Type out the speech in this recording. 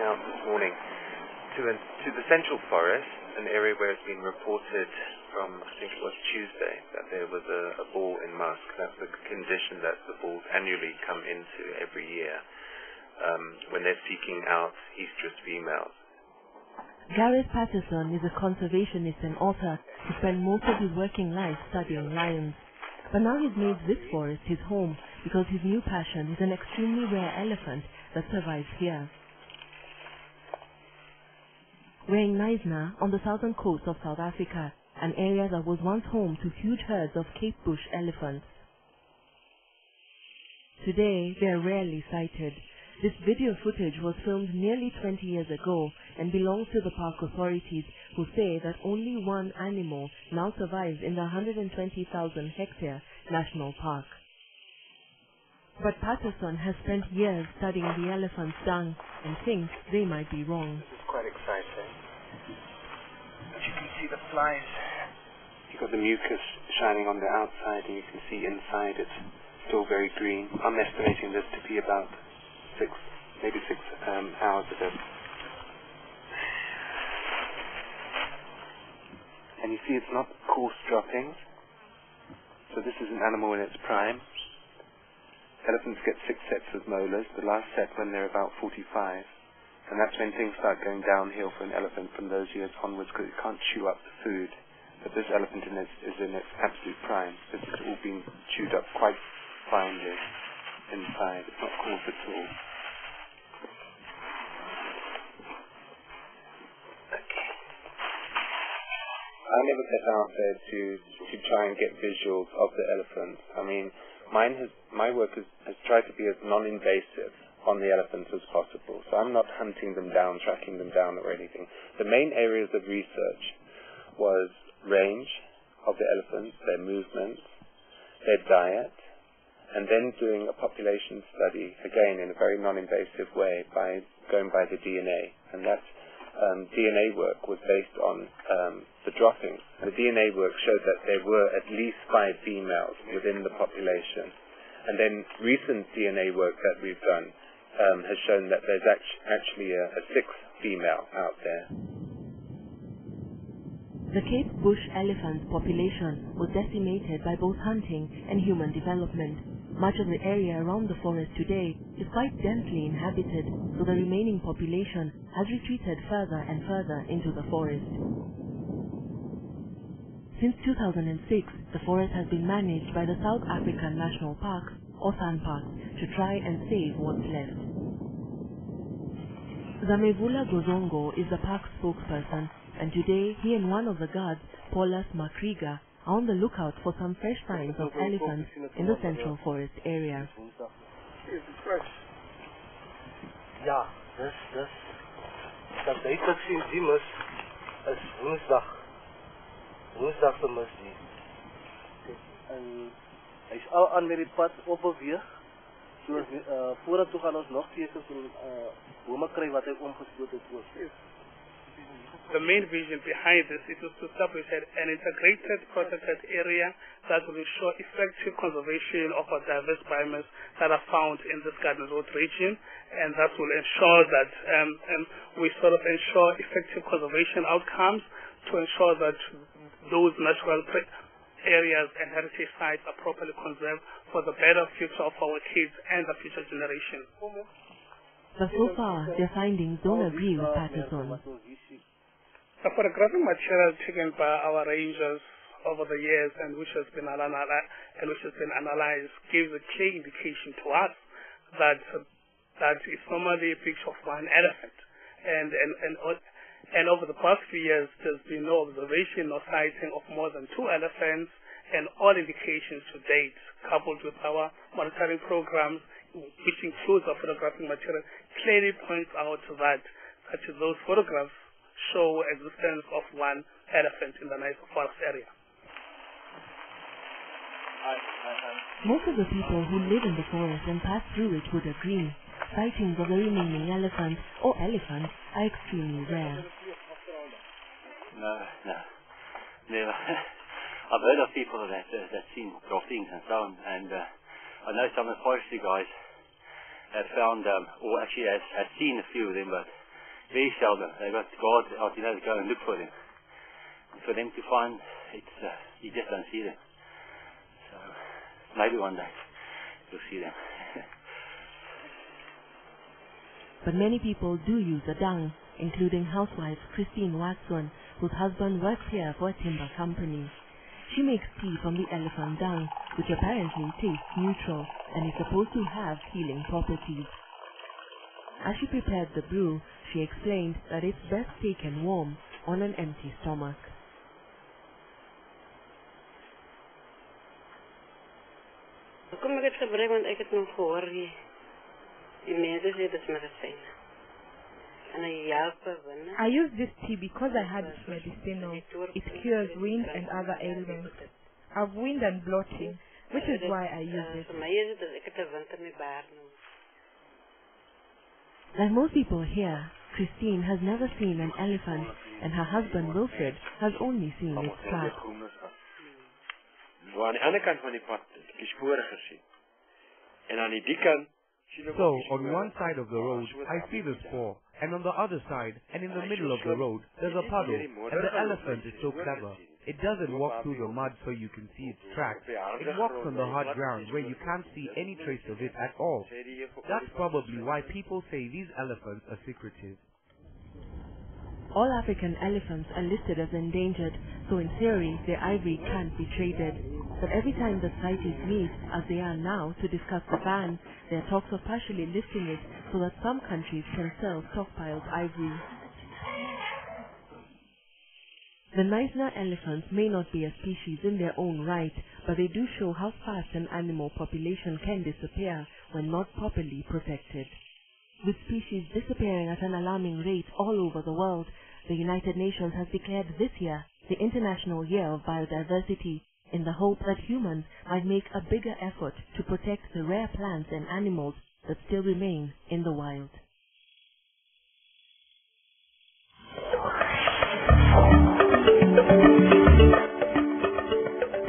out this morning to the central forest, an area where it's been reported from, I think it was Tuesday, that there was a bull in musk. That's the condition that the bulls annually come into every year when they're seeking out estrus females. Gareth Patterson is a conservationist and author who spent most of his working life studying lions. But now he's made this forest his home because his new passion is an extremely rare elephant that survives here. We're in Knysna on the southern coast of South Africa, an area that was once home to huge herds of Cape Bush elephants. Today, they are rarely sighted. This video footage was filmed nearly 20 years ago and belongs to the park authorities, who say that only one animal now survives in the 120,000-hectare national park. But Patterson has spent years studying the elephant's dung and thinks they might be wrong. This is quite exciting. As you can see the flies. You've got the mucus shining on the outside, and you can see inside it's still very green. I'm estimating this to be about maybe six hours ago. And you see it's not coarse droppings. So this is an animal in its prime. Elephants get 6 sets of molars, the last set when they're about 45. And that's when things start going downhill for an elephant from those years onwards, because it can't chew up the food. But this elephant is in its absolute prime. This has all been chewed up quite finely inside. It's not coarse at all. I never set out there to try and get visuals of the elephants. I mean, my work has tried to be as non-invasive on the elephants as possible. So I'm not hunting them down, tracking them down or anything. The main areas of research was range of the elephants, their movements, their diet, and then doing a population study, again in a very non-invasive way, by going by the DNA. And that DNA work was based on the droppings. The DNA work showed that there were at least 5 females within the population. And then recent DNA work that we've done has shown that there's actually a 6th female out there. The Cape Bush elephant population was decimated by both hunting and human development. Much of the area around the forest today is quite densely inhabited, so the remaining population has retreated further and further into the forest. Since 2006, the forest has been managed by the South African National Parks, or SANParks, to try and save what's left. Zamevula Gozongo is the park's spokesperson, and today he and one of the guards, Paulus Makriga, are on the lookout for some fresh signs of elephants in the central forest area. Ja, dus dat duidelijk zien die mus is woensdag se mus die. En hy is al aan met die pad op beweeg. So voordat toe gaan ons nog tekens van bome kry wat hy omgestoot het ook. The main vision behind this is to establish an integrated protected area that will ensure effective conservation of our diverse biomes that are found in this Garden Road region, and that will ensure that we sort of ensure effective conservation outcomes to ensure that those natural areas and heritage sites are properly conserved for the better future of our kids and the future generation. But so far, their findings don't agree with Patterson. The photographic material taken by our rangers over the years and which has been analyzed gives a clear indication to us that it's normally a picture of one elephant. And over the past few years, there's been no observation or sighting of more than 2 elephants, and all indications to date, coupled with our monitoring programs, which includes our photographic material, clearly points out that those photographs show existence of one elephant in the Knysna forest area. Most of the people who live in the forest and pass through it would agree. Sightings of the remaining elephant or elephants are extremely rare. No, never. I've heard of people that seen droppings and so on, and I know some of the forestry guys have found, or actually has seen a few of them, but very seldom. They've got guards out, to go and look for them. And for them to find, you just don't see them. So maybe one day you'll see them. But many people do use the dung, including housewife Christine Watson, whose husband works here for a timber company. She makes tea from the elephant dung, which apparently tastes neutral and is supposed to have healing properties. As she prepared the brew, she explained that it's best taken warm on an empty stomach. Kom ek het gebruik want ek het nog gehoor die mense sê dit is medicine. I use this tea because I had it medicinal. It cures wind and other ailments. I have wind and bloating, which is why I use it. Like most people here, Christine has never seen an elephant, and her husband Wilfred has only seen its tracks. So, on one side of the road, I see the spoor, and on the other side, and in the middle of the road, there's a puddle, and the elephant is so clever. It doesn't walk through the mud so you can see its tracks. It walks on the hard ground where you can't see any trace of it at all. That's probably why people say these elephants are secretive. All African elephants are listed as endangered, so in theory their ivory can't be traded. But every time the CITES meet, as they are now, to discuss the ban, there are talks of partially lifting it so that some countries can sell stockpiled ivory. The Knysna elephants may not be a species in their own right, but they do show how fast an animal population can disappear when not properly protected. With species disappearing at an alarming rate all over the world, the United Nations has declared this year the International Year of Biodiversity, in the hope that humans might make a bigger effort to protect the rare plants and animals that still remain in the wild.